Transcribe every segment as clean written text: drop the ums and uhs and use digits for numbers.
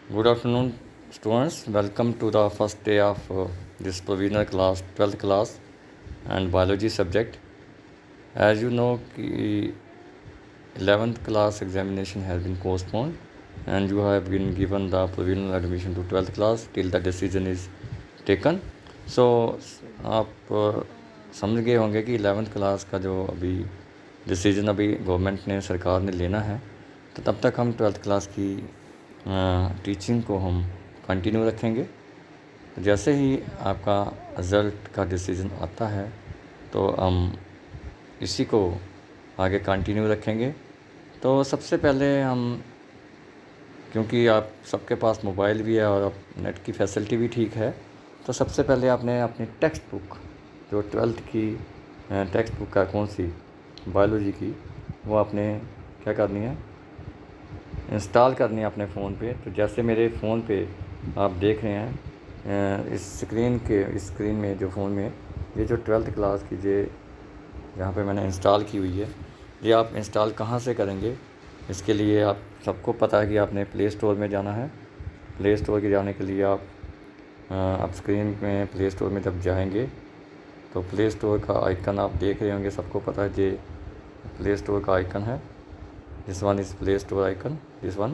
Good afternoon, students. Welcome to the first day of this provisional class, 12th class, and biology subject. As you know, 11th class examination has been postponed, and you have been given the provisional admission to 12th class till the decision is taken. So, आप समझ गए होंगे कि 11th class का जो अभी decision अभी government ने सरकार ने लेना है, तो तब तक हम 12th क्लास की टीचिंग को हम कंटिन्यू रखेंगे। तो जैसे ही आपका रिज़ल्ट का डिसीजन आता है तो हम इसी को आगे कंटिन्यू रखेंगे। तो सबसे पहले हम, क्योंकि आप सबके पास मोबाइल भी है और अब नेट की फैसिलिटी भी ठीक है, तो सबसे पहले आपने अपनी टेक्स्ट बुक, जो 12th की टेक्स्ट बुक है कौन सी, बायोलॉजी की, वो आपने क्या करनी है, इंस्टॉल करनी है अपने फ़ोन पे। तो जैसे मेरे फ़ोन पे आप देख रहे हैं, इस स्क्रीन में जो फ़ोन में ये जो 12th क्लास की यहाँ पे मैंने इंस्टॉल की हुई है, ये आप इंस्टॉल कहाँ से करेंगे, इसके लिए आप सबको पता है कि आपने प्ले स्टोर में जाना है। प्ले स्टोर के जाने के लिए आप स्क्रीन में प्ले स्टोर में जब जाएंगे तो प्ले स्टोर का आइकन आप देख रहे होंगे, सबको पता है ये प्ले स्टोर का आइकन है। This one is play store icon, this one.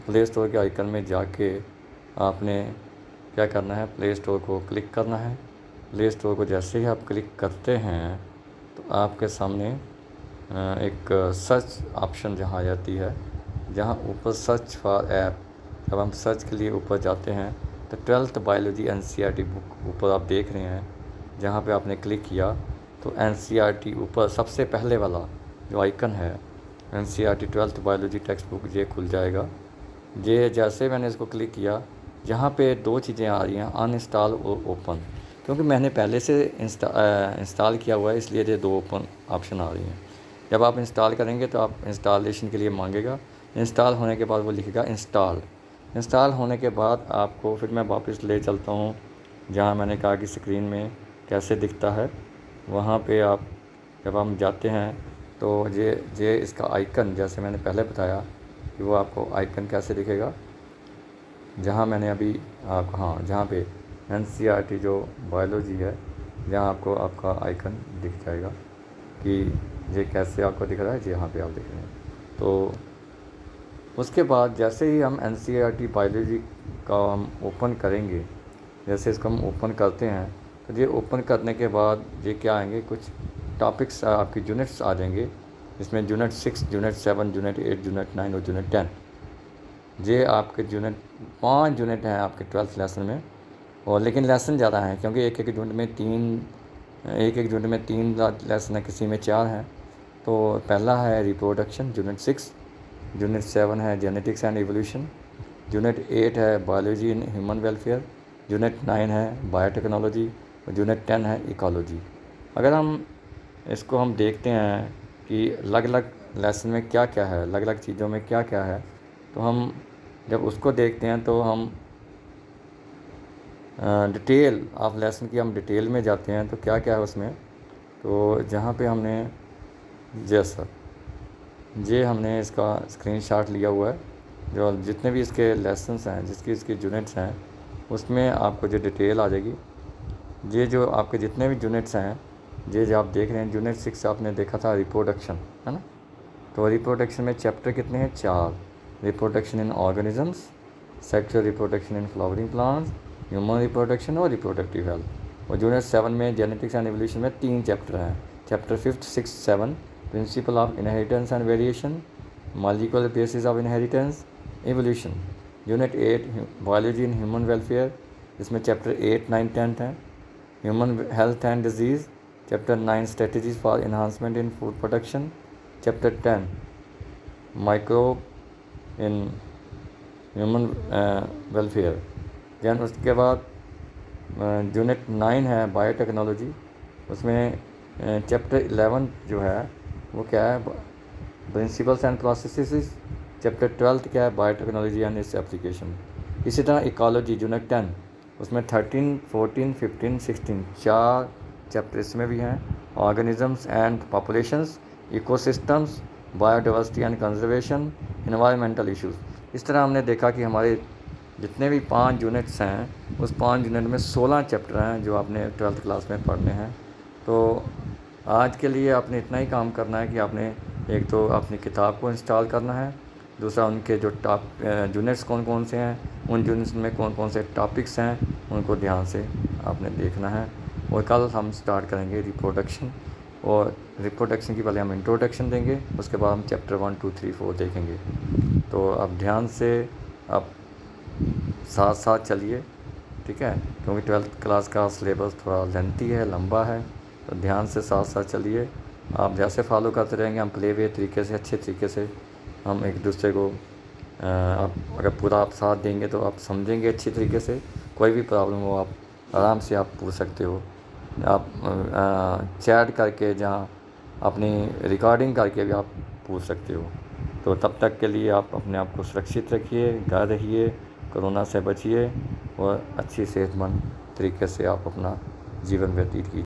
Play store के आइकन में जाके आपने क्या करना है, प्ले स्टोर को क्लिक करना है। प्ले स्टोर को जैसे ही आप क्लिक करते हैं तो आपके सामने एक सर्च ऑप्शन जहाँ आ जाती है, जहाँ ऊपर सर्च फॉर ऐप, जब हम सर्च के लिए ऊपर जाते हैं तो 12th बायोलॉजी NCERT बुक ऊपर आप देख रहे हैं, जहाँ पे आपने क्लिक किया तो NCERT ऊपर सबसे पहले वाला जो आइकन है NCERT 12th biology text book, ये खुल जाएगा। ये जैसे मैंने इसको क्लिक किया, यहाँ पे दो चीज़ें आ रही हैं, अनइंस्टॉल और ओपन। क्योंकि मैंने पहले से इंस्टॉल किया हुआ है, इसलिए ये दो ओपन ऑप्शन आ रही हैं। जब आप इंस्टॉल करेंगे तो आप इंस्टॉलेशन के लिए मांगेगा। इंस्टॉल होने के बाद वो लिखेगा इंस्टॉल होने के बाद आपको फिर मैं वापस ले चलता हूँ जहाँ मैंने कहा कि स्क्रीन में कैसे दिखता है। वहाँ पे आप जब हम जाते हैं तो ये इसका आइकन, जैसे मैंने पहले बताया कि वो आपको आइकन कैसे दिखेगा, जहाँ मैंने अभी जहाँ पे NCERT जो बायोलॉजी है, जहाँ आपको आपका आइकन दिख जाएगा कि ये कैसे आपको दिख रहा है, यहाँ पे आप देख रहे हैं। तो उसके बाद जैसे ही हम NCERT बायोलॉजी का हम ओपन करेंगे, जैसे इसको हम ओपन करते हैं तो ये ओपन करने के बाद ये क्या आएंगे, कुछ टॉपिक्स आपकी यूनिट्स आ जाएंगे, जिसमें यूनिट 6, यूनिट 7, यूनिट 8, यूनिट 9 और यूनिट 10। ये आपके 5 यूनिट हैं आपके 12th लेसन में। और लेकिन लेसन ज़्यादा हैं, क्योंकि एक एक यूनिट में 3 लेसन है, किसी में 4 हैं। तो पहला है रिप्रोडक्शन, यूनिट 6। यूनिट 7 है जेनेटिक्स एंड एवोल्यूशन। यूनिट 8 है biology in human welfare. Unit 9 है बायोटेक्नोलॉजी और यूनिट 10 है इकोलॉजी। अगर हम इसको हम देखते हैं कि अलग अलग लेसन में क्या क्या है, अलग अलग चीज़ों में क्या क्या है, तो हम जब उसको देखते हैं तो हम डिटेल ऑफ लेसन की हम डिटेल में जाते हैं तो क्या क्या है उसमें। तो जहाँ पे हमने हमने इसका स्क्रीनशॉट लिया हुआ है, जो जितने भी इसके लेसन्स हैं, इसकी यूनिट्स हैं, उसमें आपको जो डिटेल आ जाएगी। ये जो आपके जितने भी यूनिट्स हैं, ये जो आप देख रहे हैं, यूनिट 6 आपने देखा था रिप्रोडक्शन, है ना। तो रिप्रोडक्शन में चैप्टर कितने हैं, 4। Reproduction in organisms, sexual reproduction in flowering plants, human reproduction और रिप्रोडक्टिव हेल्थ। और यूनिट 7 में जेनेटिक्स एंड एवोल्यूशन में 3 चैप्टर हैं। Chapter 5, 6, 7 principle of inheritance and variation, molecular basis of inheritance, evolution. Unit 8 biology in human welfare, इसमें chapter 8, 9, 10 हैं। Human health and disease, chapter 9 strategies for enhancement in food production. Chapter 10 microbe in human welfare. Then उसके बाद unit 9 है biotechnology, उसमें chapter 11 जो है वो क्या है, प्रिंसिपल्स एंड प्रोसेसेस। चैप्टर 12 क्या है, बायोटेक्नोलॉजी एंड इट्स एप्लीकेशन। इसी तरह इकोलॉजी यूनिट 10, उसमें 13, 14, 15, 16 4 चैप्टर इसमें भी हैं। Organisms and populations, ecosystems, biodiversity and conservation, environmental issues. इस तरह हमने देखा कि हमारे जितने भी 5 यूनिट्स हैं उस 5 यूनिट में 16 चैप्टर हैं जो आपने 12th क्लास में पढ़ने हैं। तो आज के लिए आपने इतना ही काम करना है कि आपने एक तो अपनी किताब को इंस्टॉल करना है, दूसरा उनके जो टॉप यूनिट्स कौन कौन से हैं, उन यूनिट्स में कौन कौन से टॉपिक्स हैं उनको ध्यान से आपने देखना है। और कल हम स्टार्ट करेंगे रिप्रोडक्शन, और रिप्रोडक्शन की पहले हम इंट्रोडक्शन देंगे, उसके बाद हम चैप्टर 1 2 3 4 देखेंगे। तो आप ध्यान से आप साथ साथ चलिए, ठीक है, क्योंकि 12th क्लास का सिलेबस थोड़ा लेंथी है, लंबा है, तो ध्यान से साथ साथ चलिए। आप जैसे फॉलो करते रहेंगे, हम प्ले वे तरीके से, अच्छे तरीके से हम एक दूसरे को आप अगर पूरा आप साथ देंगे तो आप समझेंगे अच्छी तरीके से। कोई भी प्रॉब्लम हो आप आराम से आप पूछ सकते हो, आप चैट करके, जहाँ अपनी रिकॉर्डिंग करके भी आप पूछ सकते हो। तो तब तक के लिए आप अपने आप को सुरक्षित रखिए, घर रहिए, कोरोना से बचिए और अच्छी सेहतमंद तरीके से आप अपना जीवन व्यतीत कीजिए।